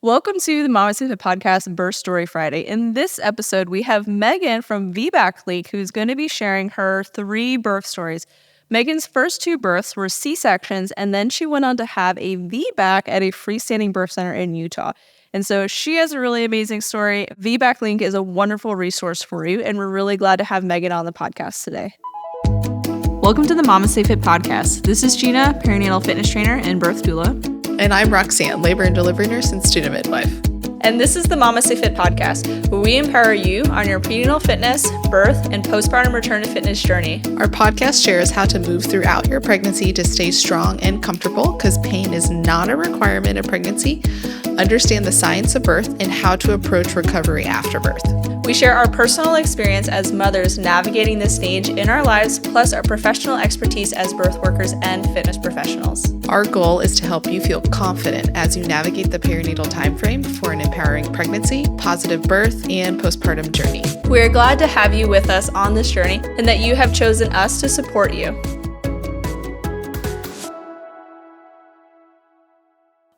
Welcome to the MamasteFit podcast, Birth Story Friday. In this episode, we have Meagan from VBAC Link, who's going to be sharing her 3 birth stories. Meagan's first 2 births were C-sections, and then she went on to have a VBAC at a freestanding birth center in Utah. And so she has a really amazing story. VBAC Link is a wonderful resource for you, and we're really glad to have Meagan on the podcast today. Welcome to the MamasteFit podcast. This is Gina, perinatal fitness trainer and birth doula. And I'm Roxanne, labor and delivery nurse and student midwife. And this is the MamasteFit podcast, where we empower you on your prenatal fitness, birth, and postpartum return to fitness journey. Our podcast shares how to move throughout your pregnancy to stay strong and comfortable, because pain is not a requirement of pregnancy. Understand the science of birth and how to approach recovery after birth. We share our personal experience as mothers navigating this stage in our lives, plus our professional expertise as birth workers and fitness professionals. Our goal is to help you feel confident as you navigate the perinatal timeframe for an empowering pregnancy, positive birth, and postpartum journey. We are glad to have you with us on this journey and that you have chosen us to support you.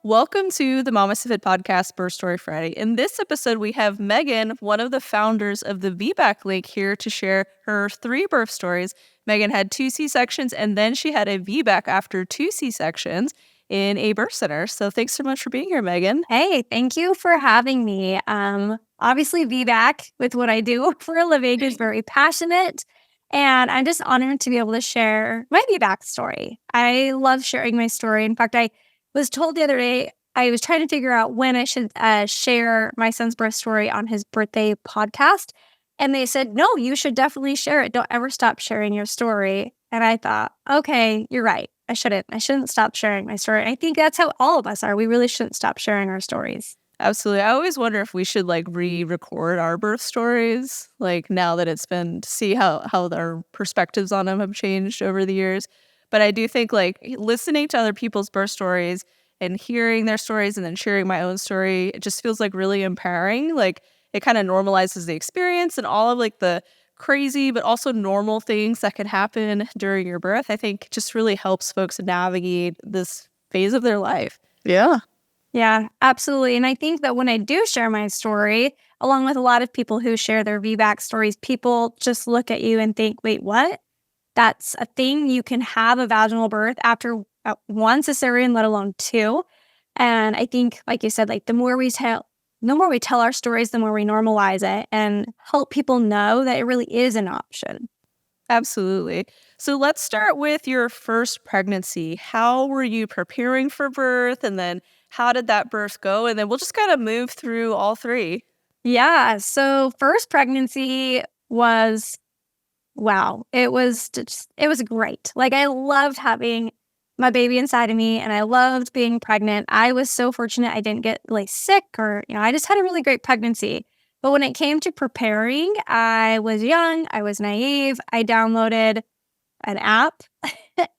Welcome to the MamasteFit podcast, Birth Story Friday. In this episode, we have Meagan, one of the founders of the VBAC Link, here to share her 3 birth stories. Meagan had 2 C-sections, and then she had a VBAC after 2 C-sections in a birth center. So thanks so much for being here, Meagan. Hey, thank you for having me. Obviously, VBAC, with what I do for a living, is very passionate. And I'm just honored to be able to share my VBAC story. I love sharing my story. In fact, I was told the other day, I was trying to figure out when I should share my son's birth story on his birthday podcast. And they said, no, you should definitely share it. Don't ever stop sharing your story. And I thought, okay, you're right. I shouldn't stop sharing my story. I think that's how all of us are. We really shouldn't stop sharing our stories. Absolutely. I always wonder if we should re-record our birth stories, now that it's been, to see how our perspectives on them have changed over the years. But I do think listening to other people's birth stories and hearing their stories and then sharing my own story, it just feels really empowering. It kind of normalizes the experience and all of the crazy but also normal things that can happen during your birth. I think just really helps folks navigate this phase of their life. Yeah. Yeah, absolutely. And I think that when I do share my story, along with a lot of people who share their VBAC stories, people just look at you and think, wait, what? That's a thing? You can have a vaginal birth after 1 cesarean, let alone 2. And I think, like you said, the more we tell our stories, the more we normalize it and help people know that it really is an option. Absolutely. So let's start with your first pregnancy. How were you preparing for birth? And then how did that birth go? And then we'll just kind of move through all 3. Yeah. So first pregnancy was, wow. It was great. I loved having my baby inside of me, and I loved being pregnant. I was so fortunate I didn't get sick or, I just had a really great pregnancy. But when it came to preparing, I was young, I was naive. I downloaded an app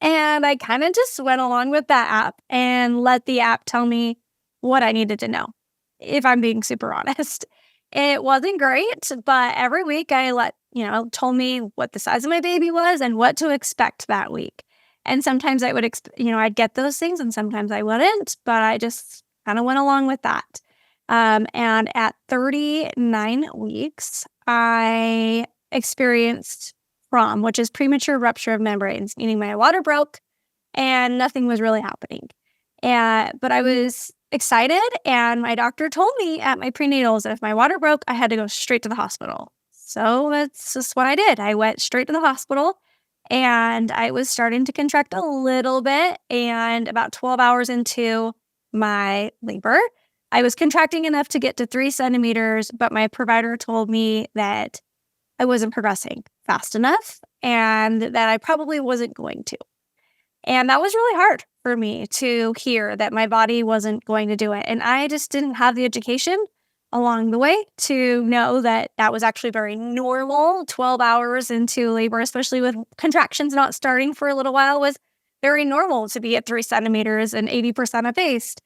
and I kind of just went along with that app and let the app tell me what I needed to know, if I'm being super honest. It wasn't great, but every week told me what the size of my baby was and what to expect that week. And sometimes I would, I'd get those things and sometimes I wouldn't, but I just kind of went along with that. And at 39 weeks, I experienced PROM, which is premature rupture of membranes, meaning my water broke and nothing was really happening. But I was excited, and my doctor told me at my prenatals that if my water broke, I had to go straight to the hospital. So that's just what I did. I went straight to the hospital, and I was starting to contract a little bit, and about 12 hours into my labor, I was contracting enough to get to 3 centimeters, but my provider told me that I wasn't progressing fast enough and that I probably wasn't going to. And that was really hard for me to hear, that my body wasn't going to do it. And I just didn't have the education along the way to know that that was actually very normal. 12 hours into labor, especially with contractions not starting for a little while, was very normal to be at 3 centimeters and 80% effaced.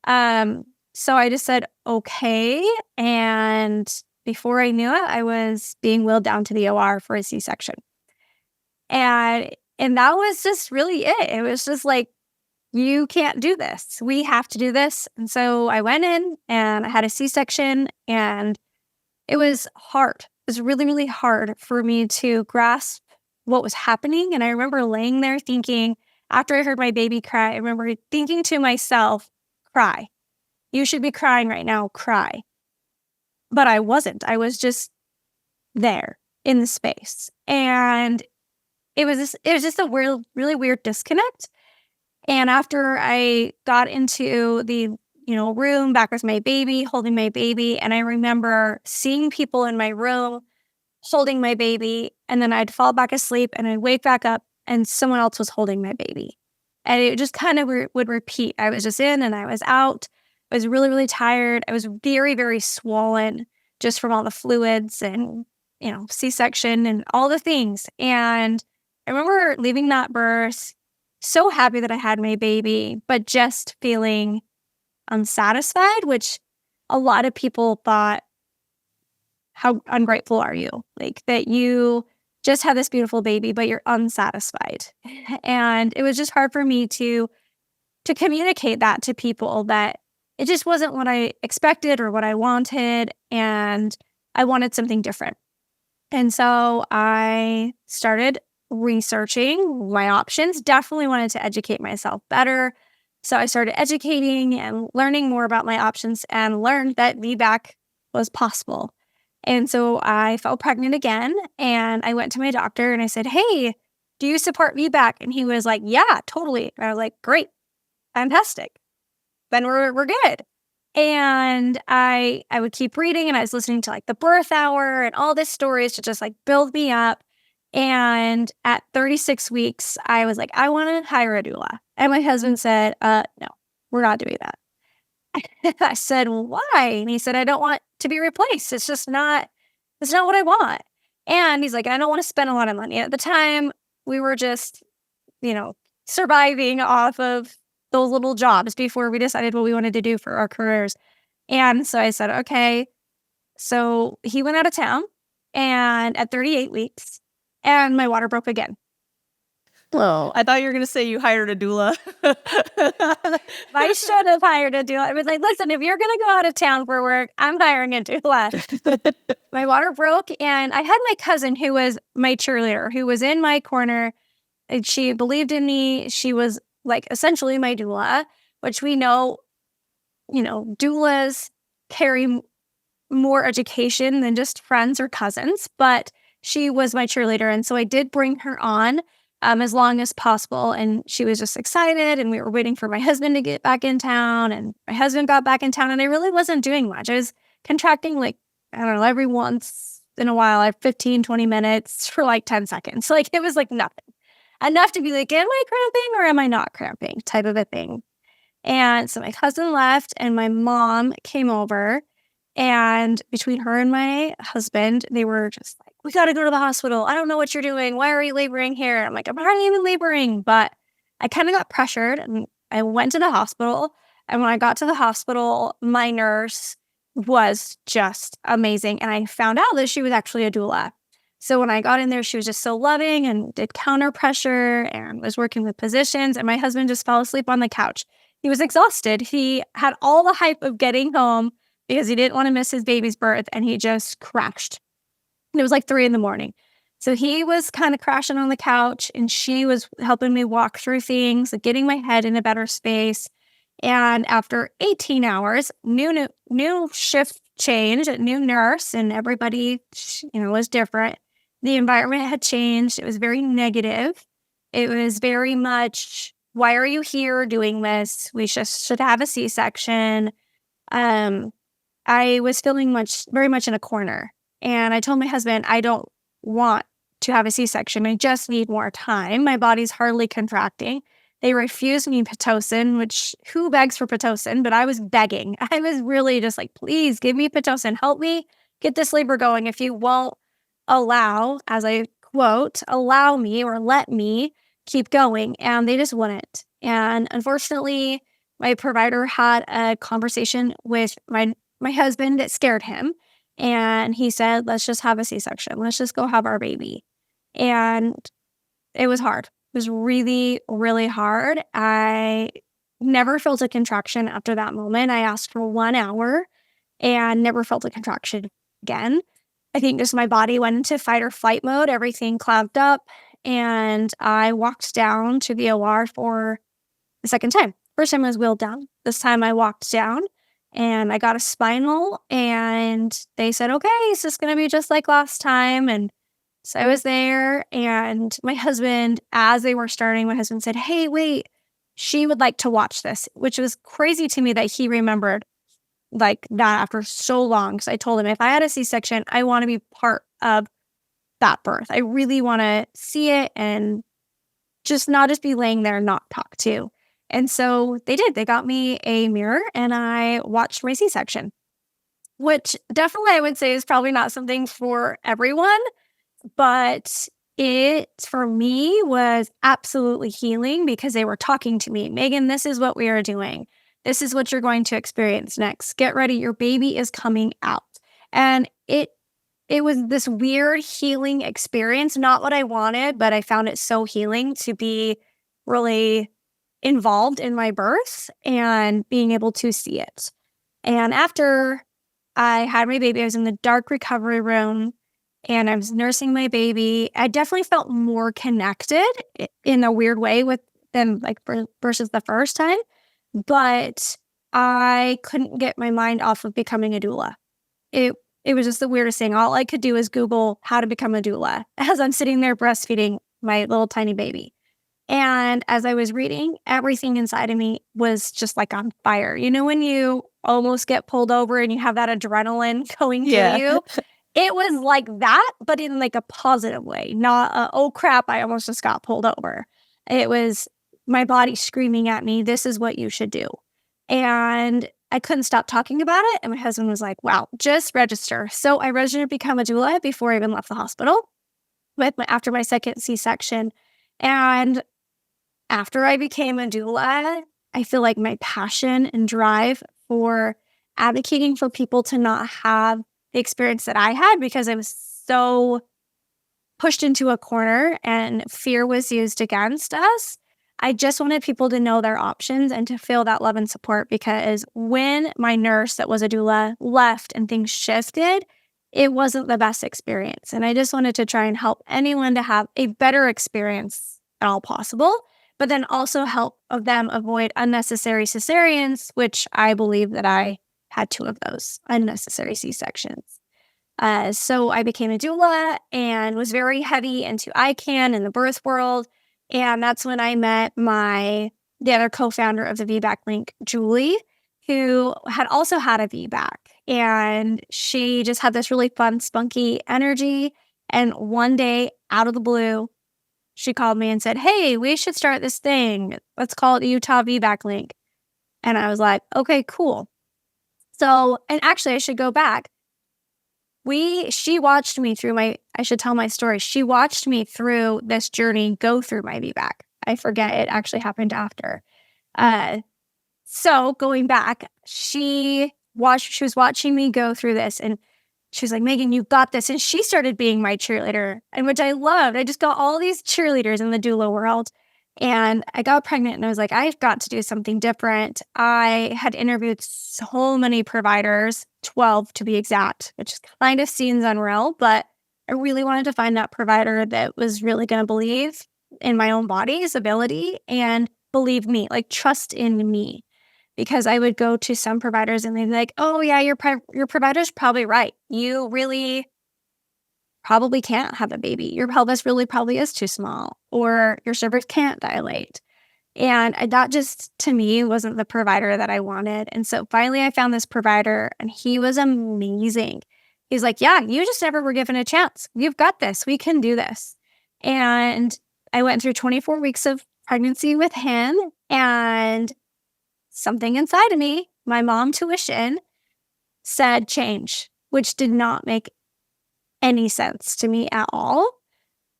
So I just said, okay. And before I knew it, I was being wheeled down to the OR for a C-section. And that was just really it. It was just you can't do this. We have to do this. And so I went in and I had a C-section, and it was hard. It was really, really hard for me to grasp what was happening. And I remember laying there thinking, after I heard my baby cry, I remember thinking to myself, cry. You should be crying right now, cry. But I wasn't. I was just there in the space. And it was just a really weird disconnect. And after I got into the room back with my baby, holding my baby, and I remember seeing people in my room holding my baby, and then I'd fall back asleep and I'd wake back up and someone else was holding my baby. And it just kind of would repeat. I was just in and I was out. I was really, really tired. I was very, very swollen just from all the fluids and, C-section and all the things. And I remember leaving that birth so happy that I had my baby, but just feeling unsatisfied, which a lot of people thought, how ungrateful are you? Like that you just had this beautiful baby, but you're unsatisfied. And it was just hard for me to communicate that to people, that it just wasn't what I expected or what I wanted, and I wanted something different. And so I started researching my options, definitely wanted to educate myself better. So I started educating and learning more about my options and learned that VBAC was possible. And so I fell pregnant again, and I went to my doctor and I said, hey, do you support VBAC? And he was like, yeah, totally. And I was like, great, fantastic. Then we're good. And I would keep reading, and I was listening to like the birth hour and all these stories to just like build me up. And at 36 weeks, I was like, I want to hire a doula. And my husband said, no, we're not doing that. I said, why? And he said, I don't want to be replaced. It's not what I want. And he's like, I don't want to spend a lot of money. At the time, we were just, surviving off of those little jobs before we decided what we wanted to do for our careers. And so I said, okay. So he went out of town, and at 38 weeks, and my water broke again. Oh, I thought you were going to say you hired a doula. I should have hired a doula. I was like, listen, if you're going to go out of town for work, I'm hiring a doula. My water broke, and I had my cousin who was my cheerleader, who was in my corner. And she believed in me. She was like essentially my doula, which we know, doulas carry more education than just friends or cousins, but she was my cheerleader. And so I did bring her on as long as possible. And she was just excited. And we were waiting for my husband to get back in town. And my husband got back in town, and I really wasn't doing much. I was contracting like, I don't know, every once in a while, like 15, 20 minutes for like 10 seconds. Like it was like nothing. Enough to be like, am I cramping or am I not cramping type of a thing. And so my cousin left, and my mom came over, and between her and my husband, they were just like, we got to go to the hospital. I don't know what you're doing. Why are you laboring here? I'm like, I'm hardly even laboring. But I kind of got pressured, and I went to the hospital. And when I got to the hospital, my nurse was just amazing. And I found out that she was actually a doula. So when I got in there, she was just so loving and did counter pressure and was working with positions. And my husband just fell asleep on the couch. He was exhausted. He had all the hype of getting home because he didn't want to miss his baby's birth, and he just crashed. And it was like 3 a.m. So he was kind of crashing on the couch, and she was helping me walk through things, getting my head in a better space. And after 18 hours, new shift change, a new nurse, and everybody, was different. The environment had changed. It was very negative. It was very much, why are you here doing this? We should have a C-section. I was feeling very much in a corner. And I told my husband, I don't want to have a C-section. I just need more time. My body's hardly contracting. They refused me Pitocin, which who begs for Pitocin? But I was begging. I was really just like, please give me Pitocin. Help me get this labor going. If you won't allow, as I quote, allow me or let me keep going. And they just wouldn't. And unfortunately, my provider had a conversation with my husband that scared him. And he said, let's just have a C-section. Let's just go have our baby. And it was hard. It was really, really hard. I never felt a contraction after that moment. I asked for 1 hour and never felt a contraction again. I think just my body went into fight or flight mode. Everything clamped up, and I walked down to the OR for the second time. First time I was wheeled down. This time I walked down and I got a spinal, and they said, okay, it's just going to be just like last time. And so I was there, and my husband, as they were starting, my husband said, hey, wait, she would like to watch this, which was crazy to me that he remembered like that after so long. So I told him, if I had a C-section, I want to be part of that birth. I really want to see it and just not just be laying there and not talk to. And so they did. They got me a mirror and I watched my C-section, which definitely I would say is probably not something for everyone, but it, for me, was absolutely healing because they were talking to me. Meagan, this is what we are doing. This is what you're going to experience next. Get ready. Your baby is coming out. And it was this weird healing experience, not what I wanted, but I found it so healing to be really involved in my birth and being able to see it. And after I had my baby, I was in the dark recovery room and I was nursing my baby. I definitely felt more connected in a weird way with them, like versus the first time. But I couldn't get my mind off of becoming a doula. It was just the weirdest thing. All I could do is Google how to become a doula as I'm sitting there breastfeeding my little tiny baby. And as I was reading, everything inside of me was just like on fire. You know, when you almost get pulled over and you have that adrenaline going through you? It was like that, but in like a positive way, not oh crap, I almost just got pulled over. It was my body screaming at me, this is what you should do. And I couldn't stop talking about it. And my husband was like, wow, just register. So I registered to become a doula before I even left the hospital after my second C-section. And after I became a doula, I feel like my passion and drive for advocating for people to not have the experience that I had, because I was so pushed into a corner and fear was used against us. I just wanted people to know their options and to feel that love and support, because when my nurse that was a doula left and things shifted, it wasn't the best experience. And I just wanted to try and help anyone to have a better experience at all possible, but then also help them avoid unnecessary cesareans, which I believe that I had 2 of those unnecessary C-sections. So I became a doula and was very heavy into ICANN and the birth world. And that's when I met the other co-founder of the VBAC Link, Julie, who had also had a VBAC. And she just had this really fun, spunky energy. And one day, out of the blue, she called me and said, hey, we should start this thing. Let's call it the Utah VBAC Link. And I was like, okay, cool. So, and actually, I should go back. She watched me through I should tell my story. She watched me through this journey, go through my VBAC. I forget it actually happened after. So going back, she was watching me go through this, and she was like, Meagan, you got this. And she started being my cheerleader, and which I loved. I just got all these cheerleaders in the doula world. And I got pregnant and I was like, I've got to do something different. I had interviewed so many providers, 12 to be exact, which kind of seems unreal, but I really wanted to find that provider that was really going to believe in my own body's ability and believe me, like trust in me. Because I would go to some providers and they'd be like, oh yeah, your provider's probably right. You really probably can't have a baby. Your pelvis really probably is too small, or your cervix can't dilate. And that just, to me, wasn't the provider that I wanted. And so finally I found this provider and he was amazing. He's like, yeah, you just never were given a chance. You've got this. We can do this. And I went through 24 weeks of pregnancy with him, and something inside of me, my mom tuition, said change, which did not make any sense to me at all,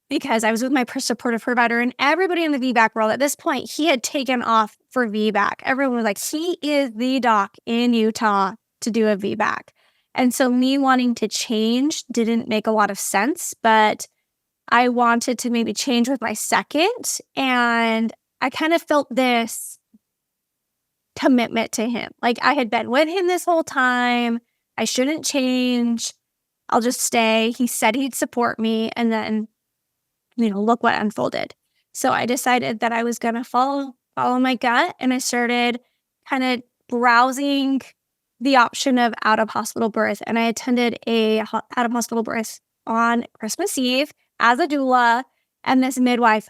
because I was with my supportive provider, and everybody in the VBAC world at this point, he had taken off for VBAC. Everyone was like, he is the doc in Utah to do a VBAC. And so me wanting to change didn't make a lot of sense, but I wanted to maybe change with my second. And I kind of felt this commitment to him. Like, I had been with him this whole time. I shouldn't change. I'll just stay. He said he'd support me. And then, look what unfolded. So I decided that I was going to follow my gut. And I started kind of browsing the option of out-of-hospital birth. And I attended a out-of-hospital birth on Christmas Eve as a doula. And this midwife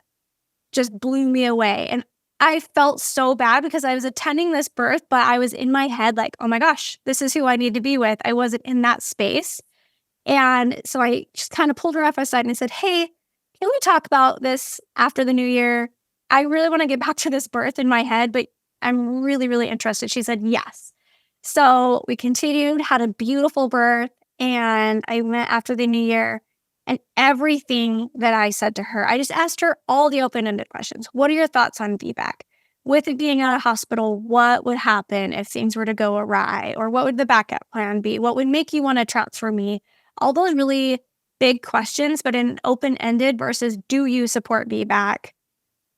just blew me away. And I felt so bad because I was attending this birth, but I was in my head like, oh my gosh, this is who I need to be with. I wasn't in that space. And so I just kind of pulled her off aside and I said, hey, can we talk about this after the new year? I really want to get back to this birth in my head, but I'm really, really interested. She said yes. So we continued, had a beautiful birth, and I went after the new year. And everything that I said to her, I just asked her all the open-ended questions. What are your thoughts on VBAC? With it being out of hospital, what would happen if things were to go awry? Or what would the backup plan be? What would make you want to transfer me? All those really big questions, but in open-ended versus do you support VBAC?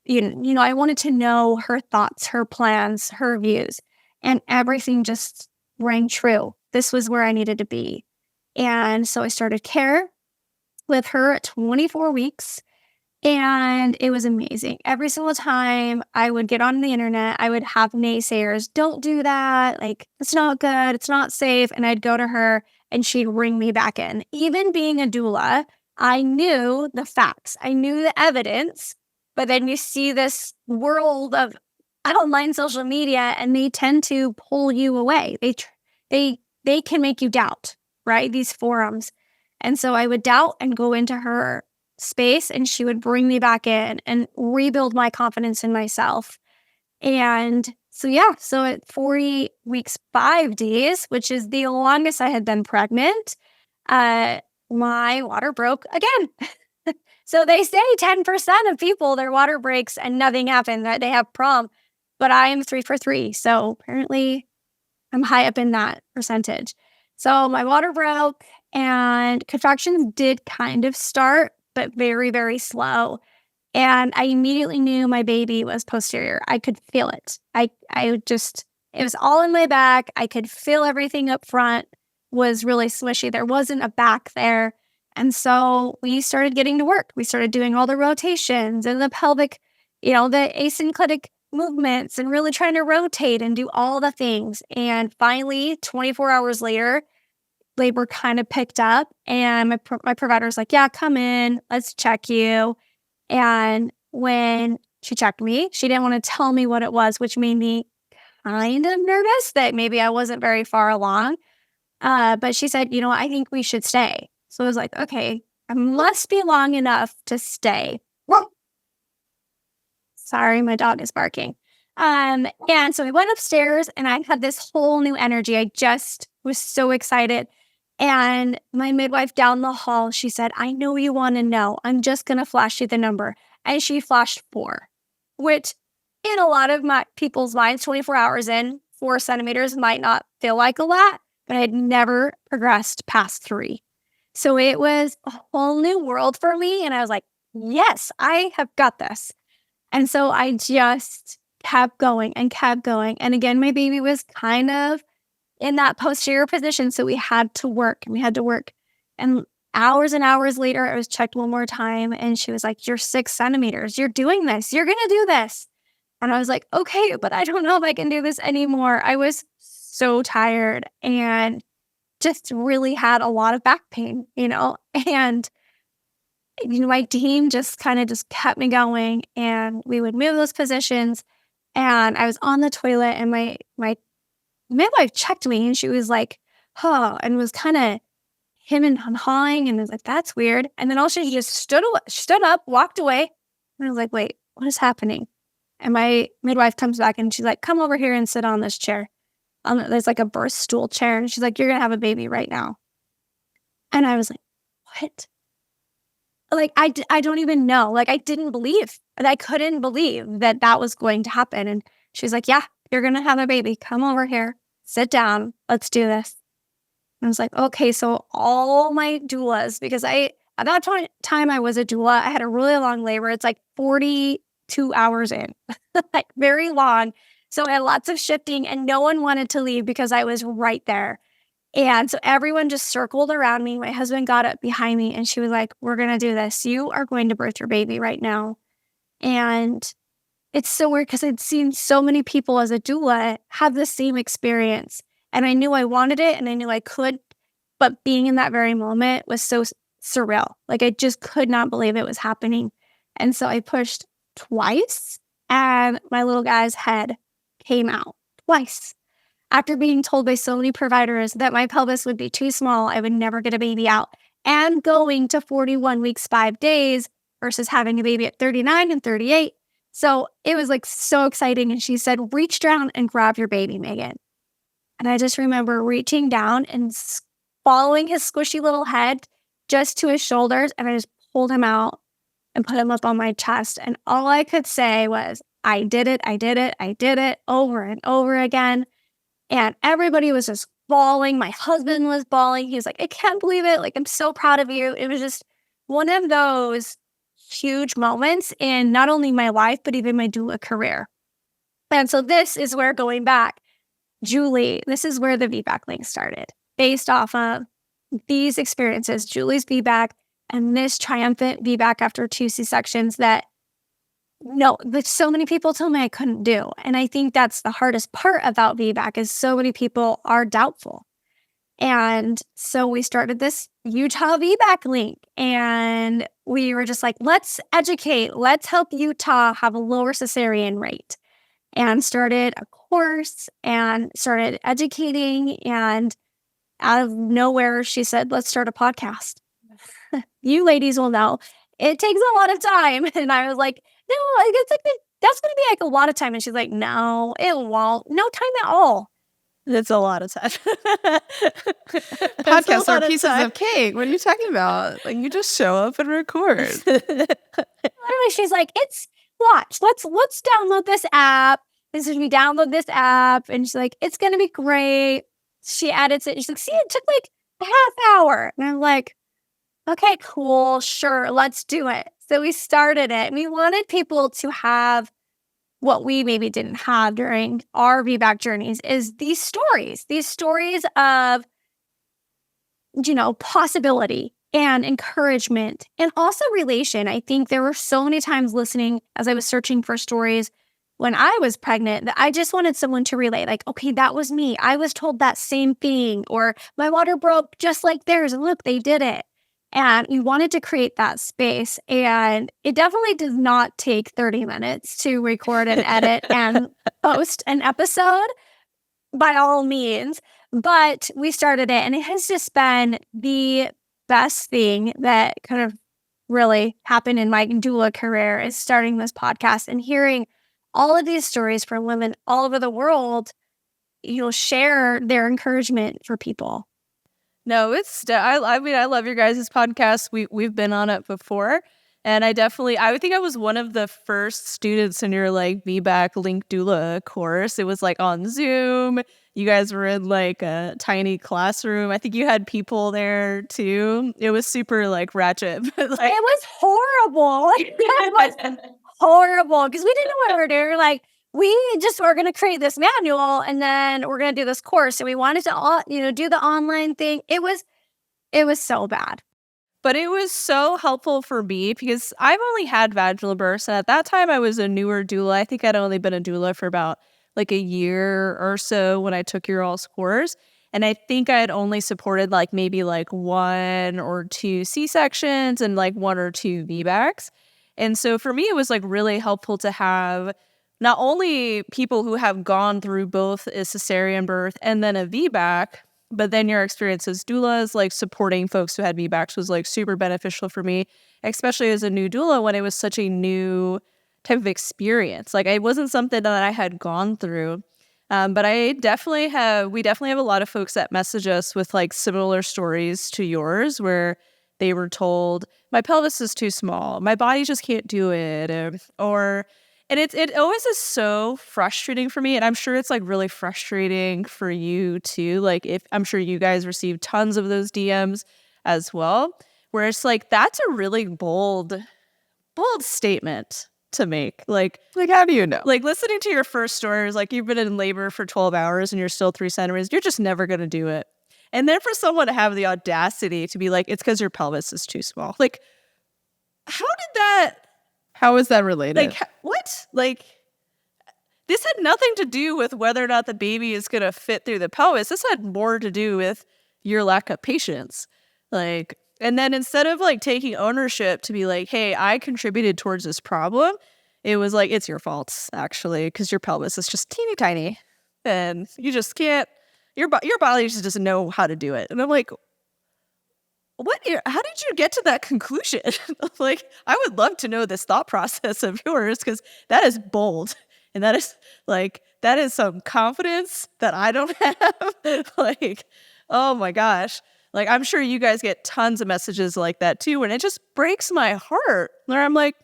I wanted to know her thoughts, her plans, her views. And everything just rang true. This was where I needed to be. And so I started care with her at 24 weeks. And it was amazing. Every single time I would get on the internet, I would have naysayers. Don't do that. Like, it's not good. It's not safe. And I'd go to her and she'd ring me back in. Even being a doula, I knew the facts. I knew the evidence. But then you see this world of online social media and they tend to pull you away. They can make you doubt, right? These forums. And so I would doubt and go into her space and she would bring me back in and rebuild my confidence in myself. And so at 40 weeks, 5 days, which is the longest I had been pregnant, my water broke again. So they say 10% of people, their water breaks and nothing happened, that they have prom, but I am 3 for 3. So apparently I'm high up in that percentage. So my water broke and contractions did kind of start, but very, very slow. And I immediately knew my baby was posterior. I could feel it. It was all in my back. I could feel everything up front was really swishy. There wasn't a back there. And so we started getting to work. We started doing all the rotations and the pelvic, the asynclitic movements and really trying to rotate and do all the things. And finally, 24 hours later, labor kind of picked up and my provider's like, yeah, come in, let's check you. And when she checked me, she didn't want to tell me what it was, which made me kind of nervous that maybe I wasn't very far along. But she said, I think we should stay. So I was like, okay, I must be long enough to stay. Sorry, my dog is barking. And so I went upstairs and I had this whole new energy. I just was so excited. And my midwife down the hall, she said, I know you want to know. I'm just going to flash you the number. And she flashed 4, which in a lot of my people's minds, 24 hours in, 4 centimeters might not feel like a lot, but I had never progressed past 3. So it was a whole new world for me. And I was like, yes, I have got this. And so I just kept going and kept going. And again, my baby was kind of in that posterior position. So we had to work. And hours and hours later, I was checked one more time. And she was like, you're 6 centimeters. You're doing this. You're going to do this. And I was like, okay, but I don't know if I can do this anymore. I was so tired and just really had a lot of back pain, and my team just kept me going and we would move those positions. And I was on the toilet and my midwife checked me and she was like, and was kind of him and hawing and was like, that's weird. And then she just stood up, walked away. And I was like, wait, what is happening? And my midwife comes back and she's like, come over here and sit on this chair. There's like a birth stool chair. And she's like, you're going to have a baby right now. And I was like, what? Like, I don't even know. Like, I didn't believe. I couldn't believe that was going to happen. And she's like, yeah, you're going to have a baby. Come over here. Sit down. Let's do this. And I was like, okay. So all my doulas, because at that time I was a doula. I had a really long labor. It's like 42 hours in, like very long. So I had lots of shifting and no one wanted to leave because I was right there. And so everyone just circled around me. My husband got up behind me and she was like, we're going to do this. You are going to birth your baby right now. And it's so weird because I'd seen so many people as a doula have the same experience. And I knew I wanted it and I knew I could. But being in that very moment was so surreal. Like I just could not believe it was happening. And so I pushed twice and my little guy's head came out twice. After being told by so many providers that my pelvis would be too small, I would never get a baby out, and going to 41 weeks, 5 days versus having a baby at 39 and 38. So it was like so exciting. And she said, reach down and grab your baby, Meagan. And I just remember reaching down and following his squishy little head just to his shoulders. And I just pulled him out and put him up on my chest. And all I could say was, I did it, I did it, I did it over and over again. And everybody was just bawling. My husband was bawling. He was like, I can't believe it. Like, I'm so proud of you. It was just one of those huge moments in not only my life, but even my doula career. And so this is where, going back, Julie, this is where the VBAC Link started. Based off of these experiences, Julie's VBAC and this triumphant VBAC after 2 C-sections that so many people told me I couldn't do. And I think that's the hardest part about VBAC is so many people are doubtful. And so we started this Utah VBAC Link and we were just like, let's educate, let's help Utah have a lower cesarean rate, and started a course and started educating. And out of nowhere, she said, let's start a podcast. You ladies will know it takes a lot of time. And I was like, no, it's like that's going to be like a lot of time. And she's like, no, it won't. No time at all. It's a lot of time. Podcasts are pieces of cake. What are you talking about? Like, you just show up and record. Literally, she's like, watch. Let's download this app. And so we download this app, and she's like, it's going to be great. She edits it. She's like, see, it took like a half hour. And I'm like, okay, cool, sure, let's do it. So we started it. We wanted people to have what we maybe didn't have during our VBAC journeys is these stories of, possibility and encouragement and also relation. I think there were so many times listening as I was searching for stories when I was pregnant that I just wanted someone to relate. Like, okay, that was me. I was told that same thing, or my water broke just like theirs. And look, they did it. And we wanted to create that space. And it definitely does not take 30 minutes to record and edit and post an episode, by all means. But we started it, and it has just been the best thing that kind of really happened in my doula career is starting this podcast and hearing all of these stories from women all over the world, share their encouragement for people. No, I mean, I love your guys' podcast. We've been on it before. And I would think I was one of the first students in your like VBAC Link Doula course. It was like on Zoom. You guys were in like a tiny classroom. I think you had people there too. It was super like ratchet. It was horrible. It was horrible because we didn't know what we were doing. Like, we just were going to create this manual and then we're going to do this course. So we wanted to, do the online thing. It was so bad. But it was so helpful for me because I've only had vaginal births. And at that time, I was a newer doula. I think I'd only been a doula for about like a year or so when I took your all's course. And I think I had only supported like maybe like 1 or 2 C-sections and like 1 or 2 VBACs. And so for me, it was like really helpful to have not only people who have gone through both a cesarean birth and then a VBAC, but then your experience as doulas, like supporting folks who had VBACs was like super beneficial for me, especially as a new doula when it was such a new type of experience. Like it wasn't something that I had gone through. But we definitely have a lot of folks that message us with like similar stories to yours where they were told, my pelvis is too small, my body just can't do it, and it always is so frustrating for me, and I'm sure it's like really frustrating for you too. Like I'm sure you guys receive tons of those DMs as well, where it's like that's a really bold statement to make. Like, how do you know? Like, listening to your first story is like, you've been in labor for 12 hours and you're still 3 centimeters. You're just never going to do it. And then for someone to have the audacity to be like, it's because your pelvis is too small. Like, how is that related? Like, what? Like, this had nothing to do with whether or not the baby is going to fit through the pelvis. This had more to do with your lack of patience. Like, and then instead of like taking ownership to be like, hey, I contributed towards this problem, it was like, it's your fault, actually, because your pelvis is just teeny tiny. And you just can't, your body just doesn't know how to do it. And I'm like, what? How did you get to that conclusion? Like, I would love to know this thought process of yours, because that is bold. And that is some confidence that I don't have. Like, oh my gosh. Like, I'm sure you guys get tons of messages like that too. And it just breaks my heart. Where I'm like,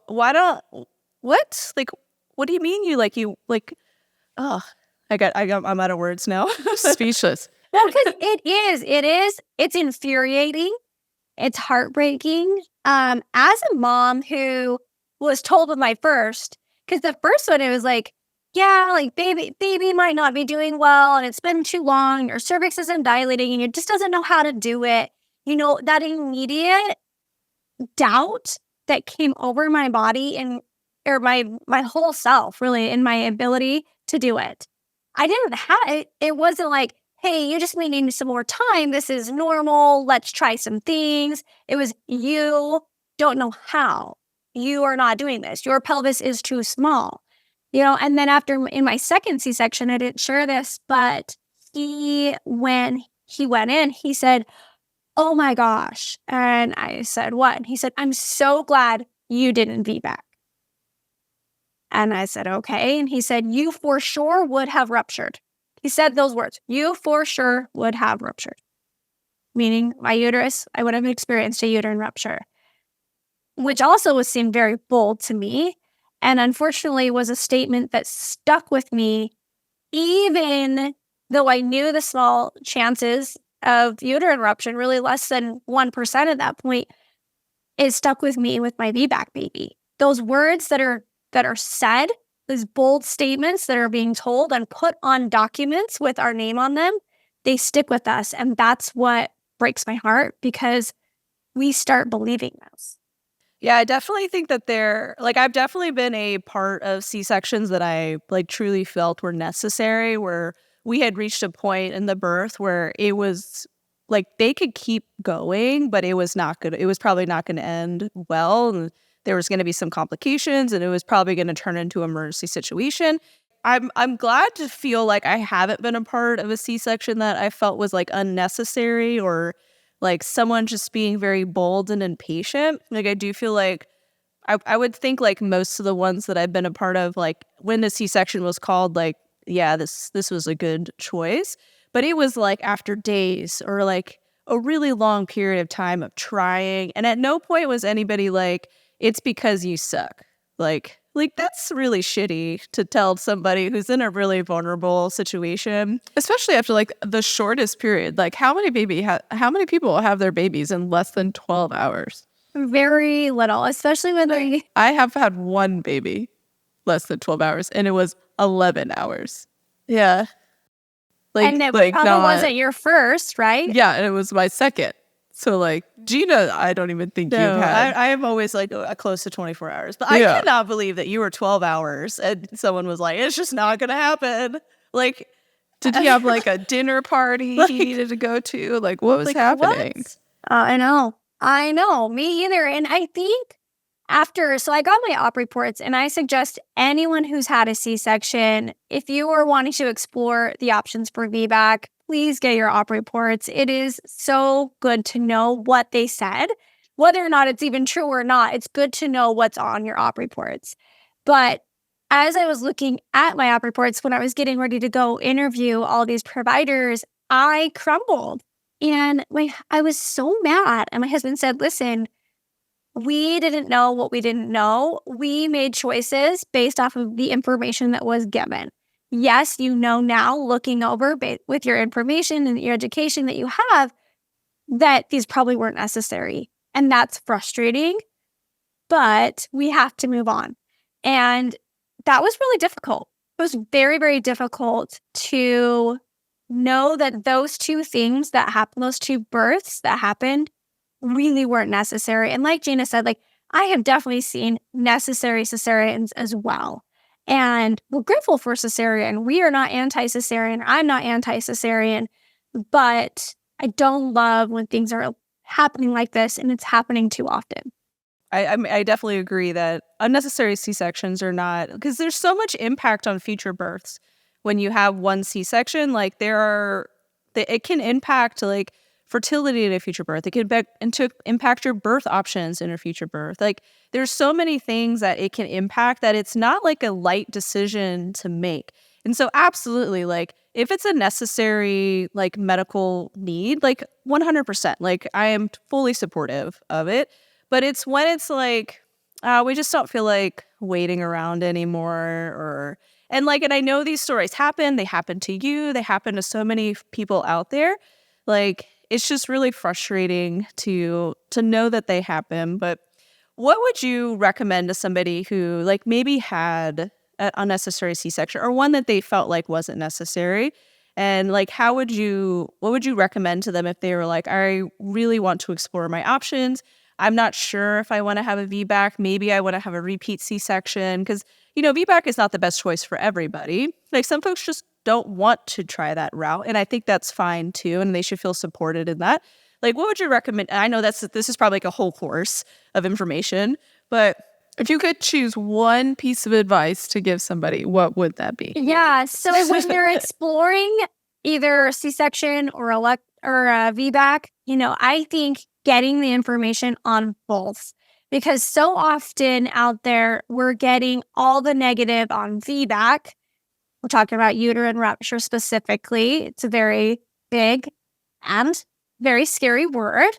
why don't, what? Like, what do you mean oh, I'm out of words now. Speechless. Well, because it's infuriating. It's heartbreaking. As a mom who was told with my first, because the first one, it was like, yeah, like baby might not be doing well, and it's been too long, your cervix isn't dilating, and it just doesn't know how to do it. You know, that immediate doubt that came over my body or my whole self, really, in my ability to do it. I didn't have it. It wasn't like, hey, you just may need some more time. This is normal. Let's try some things. It was, you don't know how. You are not doing this. Your pelvis is too small. You know, and then in my second C-section, I didn't share this, but when he went in, he said, oh my gosh. And I said, what? And he said, I'm so glad you didn't VBAC. And I said, okay. And he said, you for sure would have ruptured. He said those words, you for sure would have ruptured. Meaning my uterus, I would have experienced a uterine rupture, which also seemed very bold to me. And unfortunately was a statement that stuck with me, even though I knew the small chances of uterine rupture, really less than 1% at that point, it stuck with me with my VBAC baby. Those words that are said, those bold statements that are being told and put on documents with our name on them, they stick with us. And that's what breaks my heart, because we start believing those. Yeah, I definitely think that I've definitely been a part of C-sections that I truly felt were necessary, where we had reached a point in the birth where it was like they could keep going, but it was not good. It was probably not going to end well. And there was going to be some complications, and it was probably going to turn into an emergency situation. I'm glad to feel like I haven't been a part of a C-section that I felt was unnecessary, or someone just being very bold and impatient. I do feel like I would think most of the ones that I've been a part of, when the C-section was called, yeah, this was a good choice. But it was after days or a really long period of time of trying. And at no point was anybody it's because you suck. That's really shitty to tell somebody who's in a really vulnerable situation, especially after the shortest period. How many people have their babies in less than 12 hours? Very little, especially when I have had one baby less than 12 hours, and it was 11 hours. Yeah. And it probably wasn't your first, right? Yeah, and it was my second. So, Gina, I don't even think you've had. I am always, close to 24 hours. But I cannot believe that you were 12 hours and someone was like, it's just not going to happen. Did you have, a dinner party you needed to go to? What was happening? What? I know. Me either. And I think so I got my op reports, and I suggest anyone who's had a C-section, if you are wanting to explore the options for VBAC, please get your op reports. It is so good to know what they said. Whether or not it's even true or not, it's good to know what's on your op reports. But as I was looking at my op reports, when I was getting ready to go interview all these providers, I crumbled. And I was so mad. And my husband said, listen, we didn't know what we didn't know. We made choices based off of the information that was given. Yes, you know now, looking over with your information and your education that you have, that these probably weren't necessary. And that's frustrating. but we have to move on. And that was really difficult. It was very, very difficult to know that those two things that happened, those two births that happened, really weren't necessary. And like Gina said, like, I have definitely seen necessary cesareans as well. And we're grateful for cesarean. We are not anti-cesarean. I'm not anti-cesarean. But I don't love when things are happening like this and it's happening too often. I definitely agree that unnecessary C-sections are not, because there's so much impact on future births when you have one C-section. Like it can impact like fertility in a future birth. It can impact your birth options in a future birth. Like there's so many things that it can impact that it's not like a light decision to make. And so absolutely, like if it's a necessary like medical need, like 100%, like I am fully supportive of it. But it's when it's like, we just don't feel like waiting around anymore, and I know these stories happen. They happen to you. They happen to so many people out there. Like it's just really frustrating to know that they happen. But what would you recommend to somebody who like maybe had an unnecessary C-section or one that they felt like wasn't necessary? And like, what would you recommend to them if they were like, I really want to explore my options. I'm not sure if I want to have a VBAC. Maybe I want to have a repeat C-section because, VBAC is not the best choice for everybody. Like some folks just don't want to try that route. And I think that's fine too. And they should feel supported in that. Like, what would you recommend? I know this is probably like a whole course of information, but if you could choose one piece of advice to give somebody, what would that be? Yeah. So when you're exploring either C-section or a VBAC, I think getting the information on both, because so often out there we're getting all the negative on VBAC. We're talking about uterine rupture specifically. It's a very big and very scary word.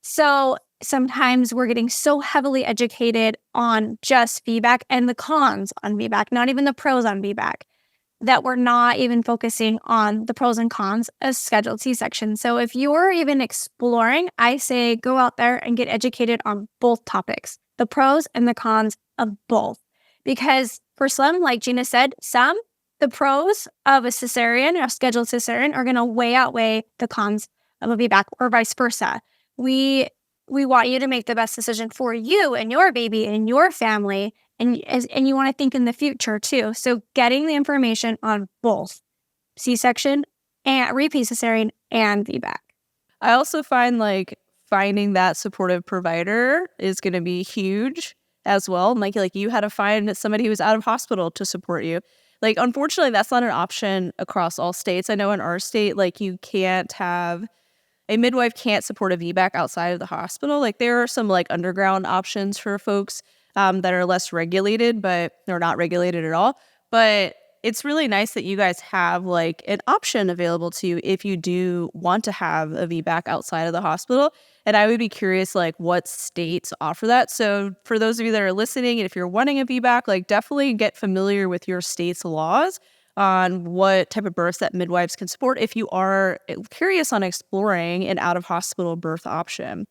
So sometimes we're getting so heavily educated on just VBAC and the cons on VBAC, not even the pros on VBAC, that we're not even focusing on the pros and cons of scheduled C-section. So if you're even exploring, I say go out there and get educated on both topics, the pros and the cons of both. Because for some, like Gina said, the pros of a cesarean or scheduled cesarean are going to way outweigh the cons of a VBAC or vice versa. We want you to make the best decision for you and your baby and your family. And you want to think in the future too. So getting the information on both C-section and repeat cesarean and VBAC. I also find like finding that supportive provider is going to be huge as well. Like you had to find somebody who was out of hospital to support you. Like, unfortunately, that's not an option across all states. I know in our state, like a midwife can't support a VBAC outside of the hospital. Like there are some like underground options for folks that are less regulated, but they're not regulated at all. But it's really nice that you guys have like an option available to you if you do want to have a VBAC outside of the hospital. And I would be curious like what states offer that. So for those of you that are listening, and if you're wanting a VBAC, like definitely get familiar with your state's laws on what type of births that midwives can support if you are curious on exploring an out-of-hospital birth option.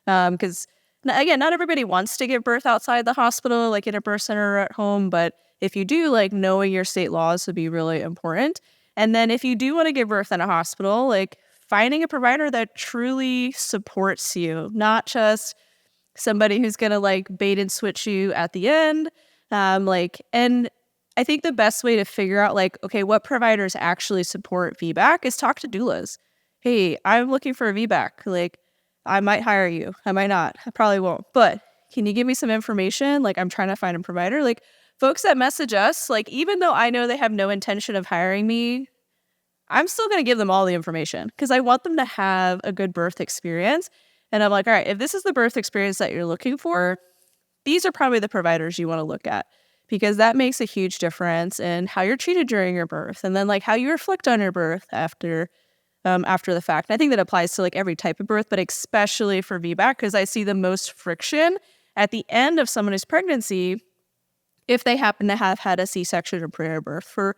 Because again, not everybody wants to give birth outside the hospital, like in a birth center or at home. But if you do, like knowing your state laws would be really important. And then if you do want to give birth in a hospital, like finding a provider that truly supports you, not just somebody who's going to like bait and switch you at the end. And I think the best way to figure out like, okay, what providers actually support VBAC is talk to doulas. Hey, I'm looking for a VBAC. Like, I might hire you. I might not. I probably won't. But can you give me some information? Like, I'm trying to find a provider. Like, folks that message us, like, even though I know they have no intention of hiring me, I'm still going to give them all the information because I want them to have a good birth experience. And I'm like, all right, if this is the birth experience that you're looking for, these are probably the providers you want to look at because that makes a huge difference in how you're treated during your birth and then like how you reflect on your birth after the fact. And I think that applies to like every type of birth, but especially for VBAC because I see the most friction at the end of someone's pregnancy if they happen to have had a C-section or pre-birth for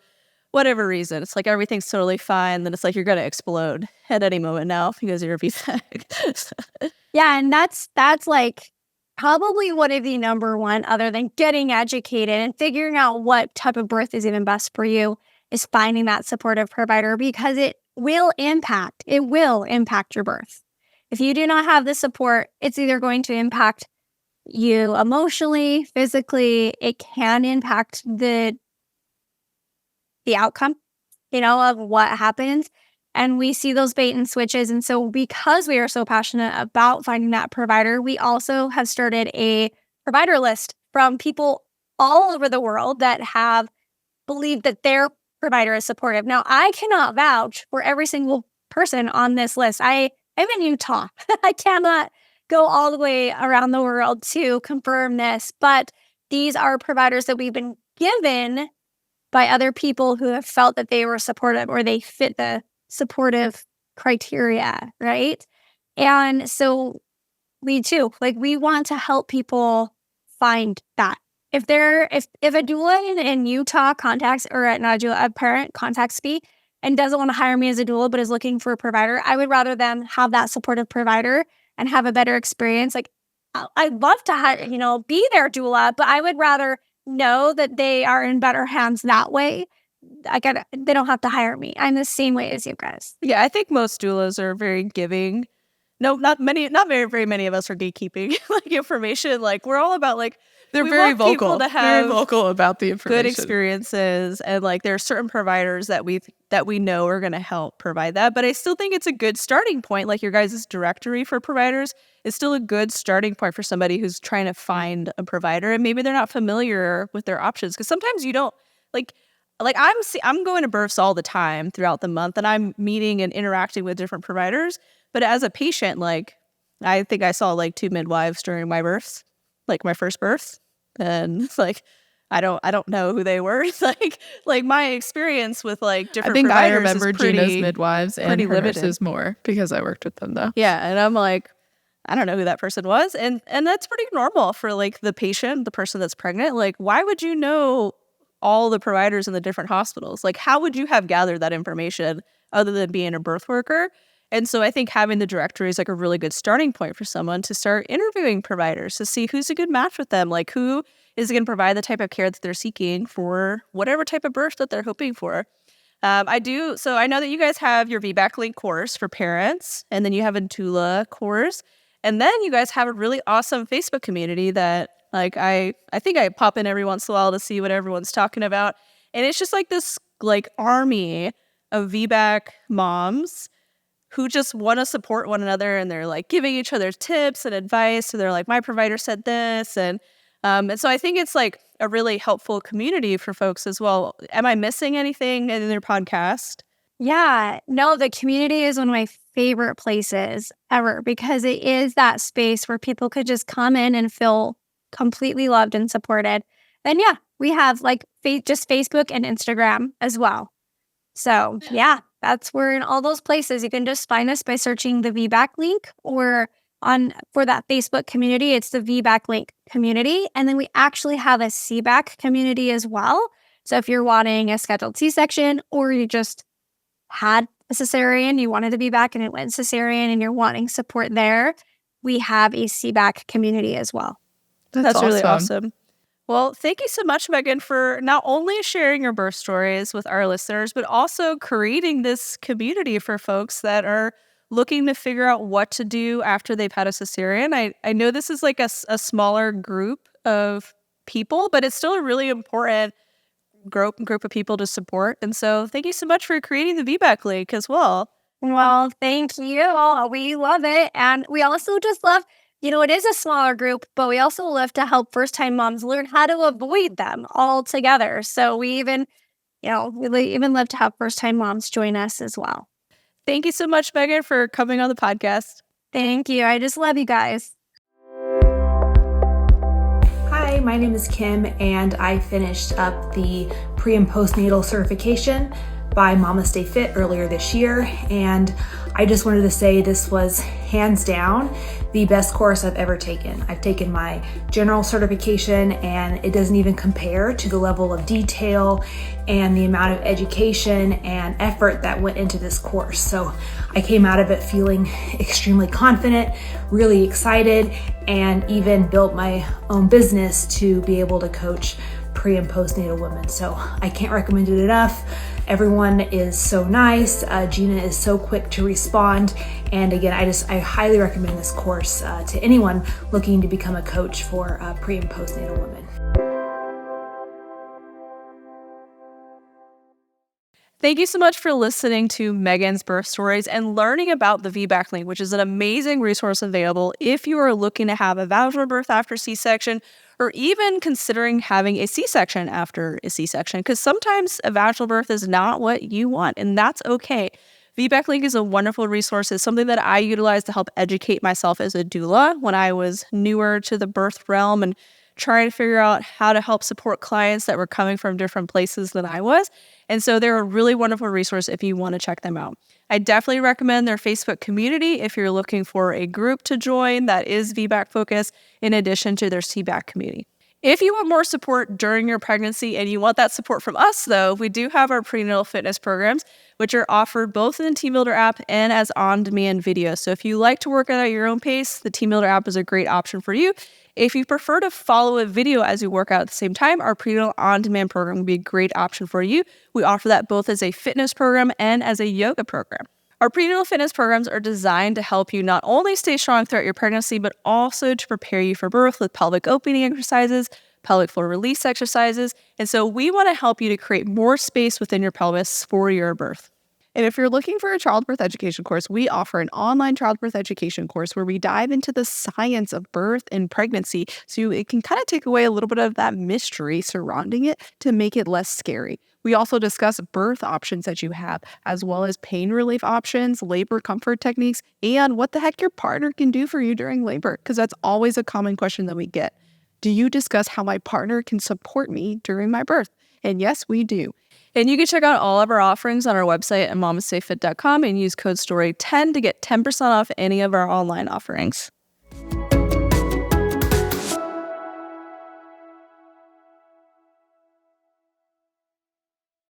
whatever reason. It's like everything's totally fine. Then it's like you're going to explode at any moment now because of your VBAC. Yeah, and that's like probably one of the number one, other than getting educated and figuring out what type of birth is even best for you, is finding that supportive provider, because it will impact your birth. If you do not have the support, it's either going to impact you emotionally, physically. It can impact the outcome, of what happens. And we see those bait and switches. And so because we are so passionate about finding that provider, we also have started a provider list from people all over the world that have believed that their provider is supportive. Now, I cannot vouch for every single person on this list. I'm in Utah. I cannot go all the way around the world to confirm this, but these are providers that we've been given by other people who have felt that they were supportive or they fit the supportive criteria, right? And so we too, we want to help people find that. If a doula in Utah contacts, or not a doula, a parent contacts me and doesn't want to hire me as a doula but is looking for a provider, I would rather them have that supportive provider and have a better experience. I'd love to be their doula, but I would rather know that they are in better hands that way. They don't have to hire me. I'm the same way as you guys. Yeah, I think most doulas are very giving. No, not very, very many of us are gatekeeping information. We're all about they're we very want vocal. people to have very vocal about the information. Good experiences, and there are certain providers that we know are going to help provide that. But I still think it's a good starting point. Your guys' directory for providers is still a good starting point for somebody who's trying to find a provider, and maybe they're not familiar with their options, because sometimes you don't I'm going to births all the time throughout the month, and I'm meeting and interacting with different providers. But as a patient, I think I saw 2 midwives during my births, my first birth, and I don't know who they were. My experience with different. I think providers I remember is pretty, Gina's midwives and her limited. nurses more because I worked with them though. Yeah, and I'm I don't know who that person was, and that's pretty normal for the patient, the person that's pregnant. Why would you know all the providers in the different hospitals? How would you have gathered that information other than being a birth worker? And so I think having the directory is a really good starting point for someone to start interviewing providers to see who's a good match with them. Who is going to provide the type of care that they're seeking for whatever type of birth that they're hoping for. So I know that you guys have your VBAC Link course for parents, and then you have a doula course. And then you guys have a really awesome Facebook community that I think I pop in every once in a while to see what everyone's talking about. And it's just this army of VBAC moms who just want to support one another, and they're giving each other tips and advice. So they're my provider said this. And so I think it's a really helpful community for folks as well. Am I missing anything in their podcast? Yeah, no, the community is one of my favorite places ever, because it is that space where people could just come in and feel completely loved and supported. Then yeah, we have just Facebook and Instagram as well. So yeah, we're in all those places. You can just find us by searching the VBAC Link, or for that Facebook community, it's the VBAC Link community. And then we actually have a CBAC community as well. So if you're wanting a scheduled C-section, or you just had a cesarean, you wanted to be back and it went cesarean and you're wanting support there, we have a CBAC community as well. That's really awesome. Well, thank you so much, Meagan, for not only sharing your birth stories with our listeners, but also creating this community for folks that are looking to figure out what to do after they've had a cesarean. I know this is a smaller group of people, but it's still a really important group of people to support. And so thank you so much for creating the VBAC Link as well. Well, thank you. We love it. And we also just love, it is a smaller group, but we also love to help first-time moms learn how to avoid them altogether. So we even love to have first-time moms join us as well. Thank you so much, Meagan, for coming on the podcast. Thank you. I just love you guys. Hi, my name is Kim, and I finished up the pre- and postnatal certification by MamasteFit earlier this year, and I just wanted to say this was hands down the best course I've ever taken. I've taken my general certification and it doesn't even compare to the level of detail and the amount of education and effort that went into this course. So I came out of it feeling extremely confident, really excited, and even built my own business to be able to coach pre and postnatal women. So I can't recommend it enough. Everyone is so nice. Gina is so quick to respond. And again, I highly recommend this course to anyone looking to become a coach for pre and postnatal women. Thank you so much for listening to Meagan's birth stories and learning about the VBAC Link, which is an amazing resource available if you are looking to have a vaginal birth after C-section, or even considering having a C-section after a C-section, because sometimes a vaginal birth is not what you want, and that's okay. VBAC Link is a wonderful resource. It's something that I utilize to help educate myself as a doula when I was newer to the birth realm and trying to figure out how to help support clients that were coming from different places than I was. And so they're a really wonderful resource if you want to check them out. I definitely recommend their Facebook community if you're looking for a group to join that is VBAC focused, in addition to their CBAC community. If you want more support during your pregnancy and you want that support from us, though, we do have our prenatal fitness programs, which are offered both in the Team Builder app and as on-demand videos. So if you like to work out at your own pace, the Team Builder app is a great option for you. If you prefer to follow a video as you work out at the same time, our prenatal on-demand program would be a great option for you. We offer that both as a fitness program and as a yoga program. Our prenatal fitness programs are designed to help you not only stay strong throughout your pregnancy, but also to prepare you for birth with pelvic opening exercises, pelvic floor release exercises. And so we want to help you to create more space within your pelvis for your birth. And if you're looking for a childbirth education course, we offer an online childbirth education course where we dive into the science of birth and pregnancy so it can kind of take away a little bit of that mystery surrounding it to make it less scary. We also discuss birth options that you have, as well as pain relief options, labor comfort techniques, and what the heck your partner can do for you during labor, because that's always a common question that we get. Do you discuss how my partner can support me during my birth? And yes, we do. And you can check out all of our offerings on our website at MamasteFit.com and use code STORY10 to get 10% off any of our online offerings.